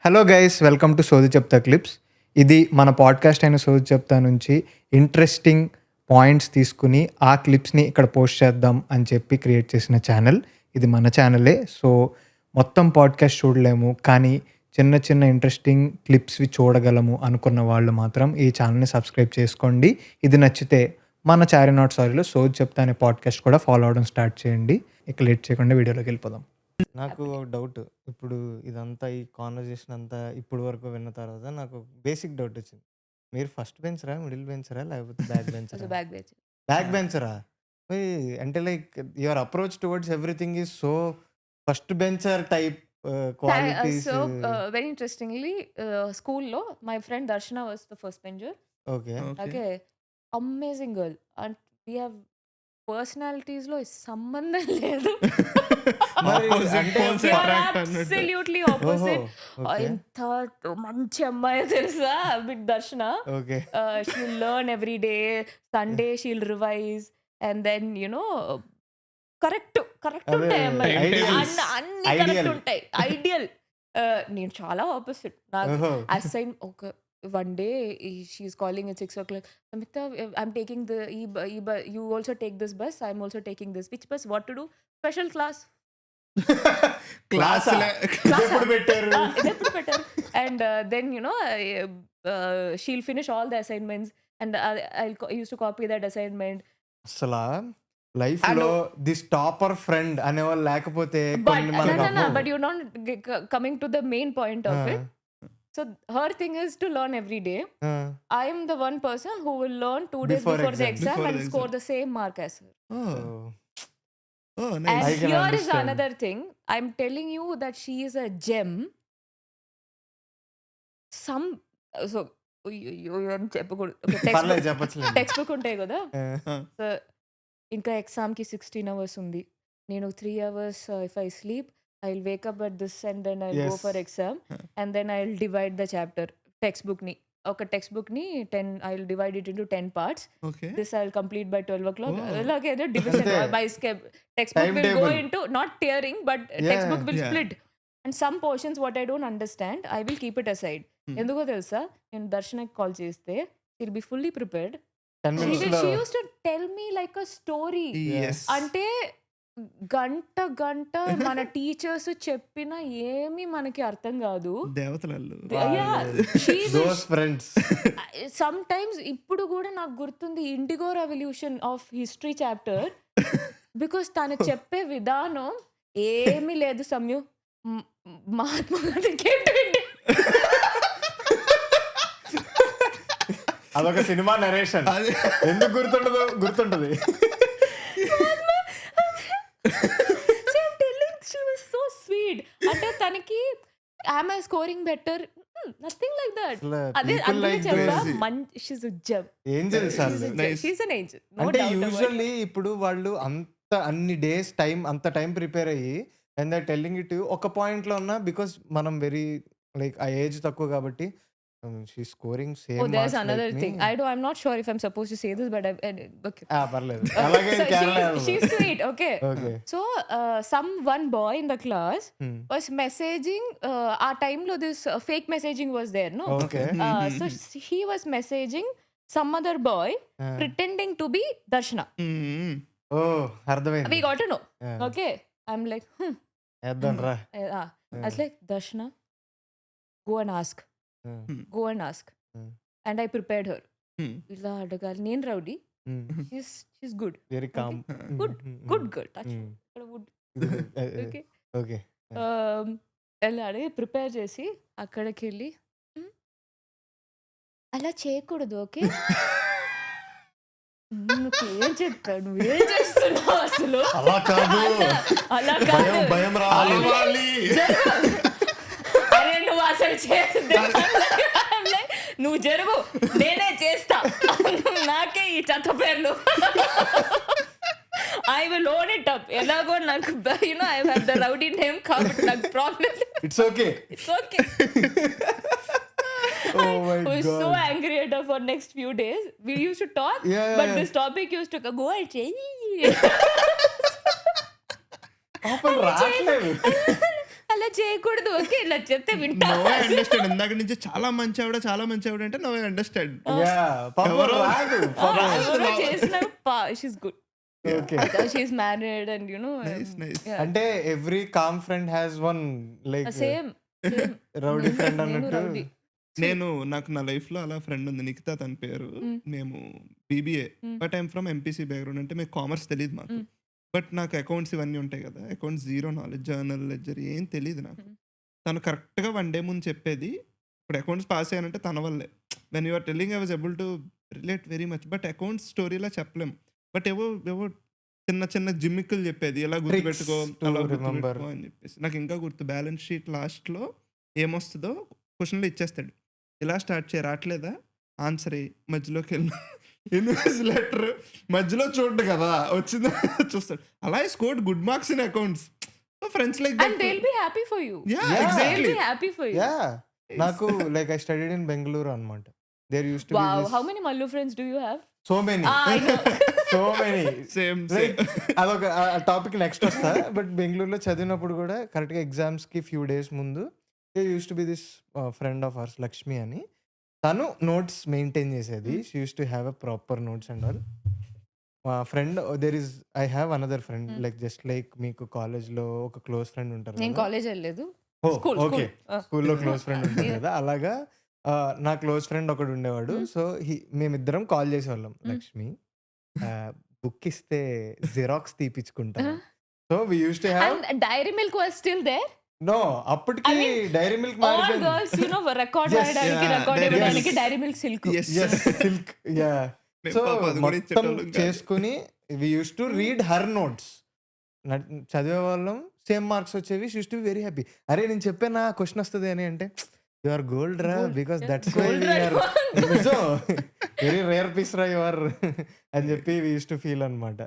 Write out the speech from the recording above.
Hello guys, welcome to సోది చెప్తా clips. ఇది మన పాడ్కాస్ట్ అయిన సోది చెప్తా నుంచి ఇంట్రెస్టింగ్ పాయింట్స్ తీసుకుని ఆ క్లిప్స్ని ఇక్కడ పోస్ట్ చేద్దాం అని చెప్పి క్రియేట్ చేసిన ఛానల్. ఇది మన ఛానలే. సో మొత్తం పాడ్కాస్ట్ చూడలేము, కానీ చిన్న చిన్న ఇంట్రెస్టింగ్ క్లిప్స్వి చూడగలము అనుకున్న వాళ్ళు మాత్రం ఈ ఛానల్ని సబ్స్క్రైబ్ చేసుకోండి. ఇది నచ్చితే మన చారి నాట్ సారీలో సోది చెప్తా అనే పాడ్కాస్ట్ కూడా ఫాలో అవడం స్టార్ట్ చేయండి. ఇక లేట్ చేయకుండా వీడియోలోకి వెళ్ళిపోదాం. నాకు ఒక డౌట్. ఇప్పుడు ఇదంతా ఈ కాన్వర్జేషన్ అంతా ఇప్పుడు వరకు విన్న తర్వాత నాకు బేసిక్ డౌట్ వచ్చింది. మీరు ఫస్ట్ బెంచరా, మిడిల్ బెంచరా, లేకపోతే బ్యాక్ బెంచరా? Back bench. బ్యాక్ బెంచరా? అంటే like your approach towards everything is so first bencher type qualities. So very interestingly, school-లో my friend Darshana was the first bencher. Okay. Okay, amazing girl, and we have personalities-లో సంబంధం లేదు. మరి Opposite అంటే poles We are attract అన్నట్టు. absolutely ఓహో, opposite. Okay ఎంత మంచి అమ్మాయి తెలుసా బిగ్ దర్శన. Okay She'll learn every day. Sunday she'll revise, and then correct అదే ఉంటాయి అమ్మాయి. ideals. అన్ని Ideal. కరెక్ట్ ఉంటాయి. ఐడియల్. నేను చాలా ఆపోజిట్. నాకు ఓహో. అసైన్ ఒక one day she's calling at 6 o'clock. Samita, I'm taking the you also take this bus, I'm also taking this. Which bus? What to do? Special class. Class ఎప్పుడు పెట్టారు? ఇదెప్పుడు పెట్టారు? And then she'll finish all the assignments, and I used to copy that assignment. అసలు life లో this topper friend అనేవాళ్ళు లేకపోతే But కొన్ని మనకు no, అవ్వవు. but you're not coming to the main point of it. So her thing is to learn every day. ఆ, I am the one person who will learn 2 days Before before the exam. exam Before and the score exam. the same mark as her. Oh, And nice. I can here is understand. another thing. I'm telling you that she is a gem. So పర్లేదు చెప్పచ్చులేండి. Text book ఉంటాయి కదా. ఆ, so ఇంకా ఎగ్జామ్కి 16 hours ఉంది. నేను 3 hours if I sleep I will wake up at this and then I go Yes. For exam and then I will divide the chapter. ఒక text బుక్ని 10 I will divide it into 10 parts. Okay. This I will complete by 12 o'clock. Oh. Iలాగేదో division Ante. by textbook will go Timetable. into not tearing, but Yeah. textbook will Yeah. split. And some portions what I don't understand, I will keep it aside. ఎందుకో తెలుసా, నేను దర్శనకి call చేస్తే she'll be fully prepared. 10 minutes లో She used to tell me like a story. Yes. అంటే గంట మన teachers చెప్పిన ఏమీ మనకి అర్థం కాదు. దేవతలు. Those friends. సమ్ టైమ్స్ ఇప్పుడు కూడా నాకు గుర్తుంది IndiGo revolution of history chapter. Because తను చెప్పే విధానం ఏమీ లేదు సమయం. మహాత్మా గాంధీ అదొక సినిమా నరేషన్. ఎందుకు గుర్తుంటది. So sweet. అంటే తనకి am I scoring better? Nothing like that. అదే People like చెప్పా, this. she's a gem. Angels వాళ్ళు. Nice. She's an angel. No అంటే doubt about it. యూజువల్లీ ఇప్పుడు వాళ్ళు అన్ని డేస్ అంత టైం ప్రిపేర్ అయ్యి అండ్ దే టెల్లింగ్ ఇట్ ఒక పాయింట్ లో ఉన్నా బికాస్ మనం వెరీ లైక్ ఆ ఏజ్ తక్కువ కాబట్టి she scoring same. Oh, there's another thing. I'm not sure if I'm supposed to say this, but okay. పర్లేదు. అలాగే So Kerala. she's sweet, okay. Okay. So one boy in the class was messaging. Our time lo this fake messaging was there, no? Okay. So he was messaging some other boy pretending to be Darshana. ఓ అర్థమైంది. We got to know. Okay. I'm like, వేద్దాం రా. I was like, Darshana, go and ask. And I prepared her. ఇలా అడగాలి, నేను rowdy, she's good. Very calm. Good girl. Touch. ఇక్కడ wood. Okay. Okay. అలా అడిగి prepare చేసి అక్కడికి వెళ్ళి అలా చేయకూడదు, ఓకే. నువ్వేం చెప్పావు, నువ్వేం చేస్తున్నావు అసలు? అలా కాదు. అలా కాదు. భయం రావాలి. అరే నువ్వు అసలు నువ్వు జరుగు, నేనే చేస్తా, నాకే ఈ చెత్త పేర్లు. I will own it up. ఎలాగో నాకు I have the rowdy name కాబట్టి నాకు problem. It's okay. It's okay. Oh my I was God. so angry at her for next few days. We used to talk, Yeah, but yeah. this topic used to go and change. పాపం రాట్లేదు. అలా చేయకూడదు. Okay నా చెప్తే వింటా. No I understand. ఇందాక నుంచి చాలా మంచి ఆవిడ అంటే నో ఐ అండర్స్టాండ్. పాపం రాదు. ఎవరో చేసిన she's good. Okay. She's married and you know nice. అంటే every common friend has one like same rowdy friend నేను అన్నట్టు. రౌడీ. నాకు నా లైఫ్ లో అలా ఫ్రెండ్ ఉంది, నిఖిత తన పేరు. మేము BBA, but I'm from MPC background. అంటే మీకు కామర్స్ తెలియదు మాకు, బట్ నాకు అకౌంట్స్ ఇవన్నీ ఉంటాయి కదా, accounts zero knowledge, journal ledger ఏం తెలియదు నాకు. తను కరెక్ట్గా 1 day ముందు చెప్పేది, ఇప్పుడు అకౌంట్స్ పాస్ అయ్యానంటే తన వల్లే. When you're telling I was able to relate very much. But accounts స్టోరీలా చెప్పలేం. బట్ ఏవో చిన్న చిన్న జిమ్మిక్కులు చెప్పేది, ఎలా గుర్తుపెట్టుకో to అలా remember. గుర్తుపెట్టుకో అని చెప్పేసి. నాకు ఇంకా గుర్తు, బ్యాలెన్స్ షీట్ లాస్ట్లో ఏమొస్తుందో క్వశ్చన్లో ఇచ్చేస్తాడు. ఇలా స్టార్ట్ చేయ రావట్లేదా, ఆన్సర్ అయ్యి మధ్యలోకి వెళ్ళి ఇన్వాయిస్ లెటర్ మధ్యలో చూడ్డు కదా, వచ్చిందా చూస్తాడు. అలా scored good marks in accounts. Friends like And they'll be happy for you. Yeah, Yeah. They'll exactly. be happy for you. Yeah. నాకు like I studied in Bengaluru అన్నమాట. There used to be Wow, how many Mallu friends do you have? So many I know. So many. Same like అదొక topic next వస్తా. But బెంగళూరులో చదివినప్పుడు కూడా కరెక్ట్గా ఎగ్జామ్స్కి few days ముందు they used to be this friend of ours, Lakshmi అని. తను నోట్స్ మెయింటైన్ చేసేది. She used to have a proper notes and all. మా friend there is I have another friend like just like మీకు కాలేజ్లో ఒక close friend ఉంటారు నేను కదా. కాలేజ్ వెళ్ళలేదు. ఓ, School, ఓకే. school. స్కూల్లో క్లోజ్ ఫ్రెండ్ ఉంటుంది Yeah. కదా, అలాగా నా క్లోజ్ ఫ్రెండ్ ఒకడు ఉండేవాడు. సో మేమిద్దరం కాల్ చేసేవాళ్ళం. లక్ష్మి బుక్ ఇస్తే జిరాక్స్ తీపిచ్చుకుంటాం. So we used to have And dairy milk was still there. No, అప్పటికి I mean, dairy milk All మారిపోయింది. girls, you know, record Yes. రాయడానికి, Yeah, record dairy ఇవ్వడానికి milk. dairy milk silk. Silk. Yeah. So అది కూడా మొత్తం ఇచ్చేటోళ్ళం కాదు. చేసుకుని we used to read her notes. చదివే వాళ్ళం, సేమ్ మార్క్స్ వచ్చేవి. She used to be very happy. అరే నేను చెప్పానా క్వశ్చన్ వస్తుంది అని అంటే, యు ఆర్ గోల్డ్ రా, Gold. Because Yeah, that's gold రా. వెరీ రేర్ పీస్ రా యు ఆర్ అని చెప్పి వి యూస్ టు ఫీల్ అనమాట.